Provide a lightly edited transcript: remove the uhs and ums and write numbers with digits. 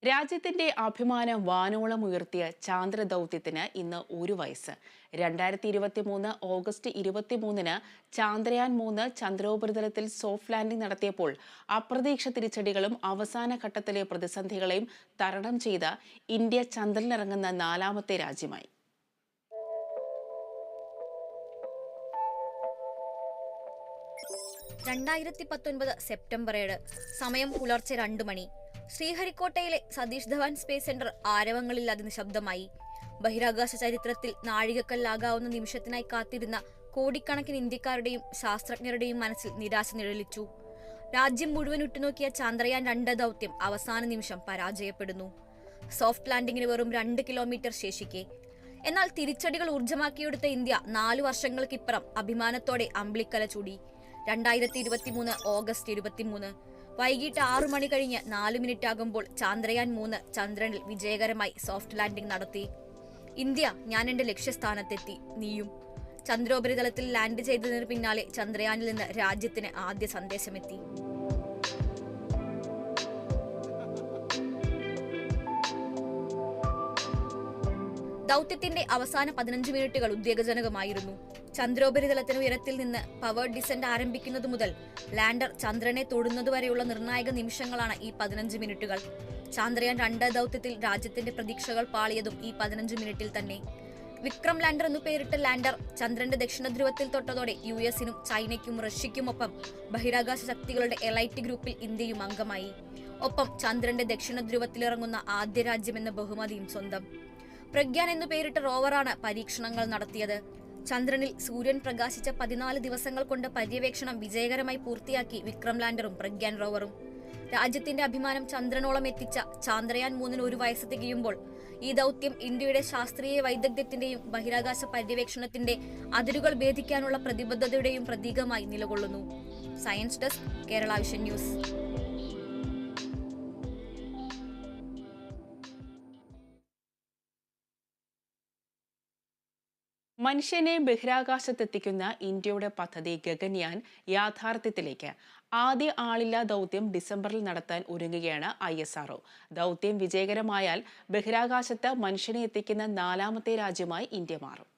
രാജ്യത്തിന്റെ അഭിമാനം വാനോളം ഉയർത്തിയ ചാന്ദ്ര ദൗത്യത്തിന് ഇന്ന് 1 വയസ്സ്. 2023 ഓഗസ്റ്റ് 23-ന് ചാന്ദ്രയാൻ 3 ചന്ദ്രോപരിതലത്തിൽ സോഫ്റ്റ് ലാൻഡിംഗ് നടത്തിയപ്പോൾ അപ്രതീക്ഷിത തിരിച്ചടികളും അവസാന ഘട്ടത്തിലെ പ്രതിസന്ധികളെയും തരണം ചെയ്ത ഇന്ത്യ ചന്ദ്രനിലിറങ്ങുന്ന 4ാമത്തെ രാജ്യമായി. സെപ്റ്റംബർ 7 സമയം പുലർച്ചെ 2 മണി. ശ്രീഹരിക്കോട്ടയിലെ സതീഷ് ധവാൻ സ്പേസ് സെന്റർ ആരവങ്ങളില്ലാതെ നിശബ്ദമായി. ബഹിരാകാശ ചരിത്രത്തിൽ നാഴികക്കല്ലാകാവുന്ന നിമിഷത്തിനായി കാത്തിരുന്ന കോടിക്കണക്കിന് ഇന്ത്യക്കാരുടെയും ശാസ്ത്രജ്ഞരുടെയും മനസ്സിൽ നിരാശ നിഴലിച്ചു. രാജ്യം മുഴുവൻ ഉറ്റുനോക്കിയ ചന്ദ്രയാൻ 2 ദൗത്യം അവസാന നിമിഷം പരാജയപ്പെടുന്നു. സോഫ്റ്റ് ലാൻഡിങ്ങിന് വെറും 2 കിലോമീറ്റർ ശേഷിക്കെ. എന്നാൽ തിരിച്ചടികൾ ഊർജ്ജമാക്കിയെടുത്ത ഇന്ത്യ 4 വർഷങ്ങൾക്കിപ്പുറം അഭിമാനത്തോടെ അമ്പിളിക്കല ചൂടി. 2023 ഓഗസ്റ്റ് 23 വൈകിട്ട് 6 മണി കഴിഞ്ഞ് 4 മിനിറ്റ് ആകുമ്പോൾ ചാന്ദ്രയാൻ 3 ചന്ദ്രനിൽ വിജയകരമായി സോഫ്റ്റ് ലാൻഡിംഗ് നടത്തി. ഇന്ത്യ, ഞാൻ എന്റെ ലക്ഷ്യസ്ഥാനത്തെത്തി, നീയും. ചന്ദ്രോപരിതലത്തിൽ ലാൻഡ് ചെയ്തതിന് പിന്നാലെ ചന്ദ്രയാനിൽ നിന്ന് രാജ്യത്തിന് ആദ്യ സന്ദേശമെത്തി. ദൗത്യത്തിന്റെ അവസാന 15 മിനിറ്റുകൾ ഉദ്വേഗജനകമായിരുന്നു. ചന്ദ്രോപരിതലത്തിന് ഉയരത്തിൽ നിന്ന് പവർ ഡിസെന്റ് ആരംഭിക്കുന്നതു മുതൽ ലാൻഡർ ചന്ദ്രനെ തൊടുന്നതുവരെയുള്ള നിർണായക നിമിഷങ്ങളാണ് ഈ 15 മിനിറ്റുകൾ. ചാന്ദ്രയാൻ 2 ദൗത്യത്തിൽ രാജ്യത്തിന്റെ പ്രതീക്ഷകൾ പാളിയതും ഈ 15 മിനിറ്റിൽ തന്നെ. വിക്രം ലാൻഡർ എന്നു പേരിട്ട ലാൻഡർ ചന്ദ്രന്റെ ദക്ഷിണ ധ്രുവത്തിൽ തൊട്ടതോടെ US-നും ചൈനയ്ക്കും റഷ്യയ്ക്കുമൊപ്പം ബഹിരാകാശ ശക്തികളുടെ എലൈറ്റ് ഗ്രൂപ്പിൽ ഇന്ത്യയും അംഗമായി. ഒപ്പം ചന്ദ്രന്റെ ദക്ഷിണ ധ്രുവത്തിലിറങ്ങുന്ന ആദ്യ രാജ്യമെന്ന ബഹുമതിയും സ്വന്തം. പ്രഗ്യാൻ എന്നു പേരിട്ട റോവറാണ് പരീക്ഷണങ്ങൾ നടത്തിയത്. ചന്ദ്രനിൽ സൂര്യൻ പ്രകാശിച്ച 14 ദിവസങ്ങൾ കൊണ്ട് പര്യവേക്ഷണം വിജയകരമായി പൂർത്തിയാക്കി വിക്രം ലാൻഡറും പ്രഗ്യാൻ റോവറും. രാജ്യത്തിന്റെ അഭിമാനം ചന്ദ്രനോളം എത്തിച്ച ചാന്ദ്രയാൻ 3-ന് 1 വയസ്സ് തികയുമ്പോൾ ഈ ദൗത്യം ഇന്ത്യയുടെ ശാസ്ത്രീയ വൈദഗ്ധ്യത്തിന്റെയും ബഹിരാകാശ പര്യവേക്ഷണത്തിന്റെ അതിരുകൾ ഭേദിക്കാനുള്ള പ്രതിബദ്ധതയുടെയും പ്രതീകമായി നിലകൊള്ളുന്നു. Science desk, Kerala vision news. മനുഷ്യനെ ബഹിരാകാശത്തെത്തിക്കുന്ന ഇന്ത്യയുടെ പദ്ധതി ഗഗൻയാൻ യാഥാർത്ഥ്യത്തിലേക്ക്. ആദ്യ ആളില്ലാ ദൗത്യം ഡിസംബറിൽ നടത്താൻ ഒരുങ്ങുകയാണ് ISRO. ദൗത്യം വിജയകരമായാൽ ബഹിരാകാശത്ത് മനുഷ്യനെ എത്തിക്കുന്ന 4ാമത്തെ രാജ്യമായി ഇന്ത്യ മാറും.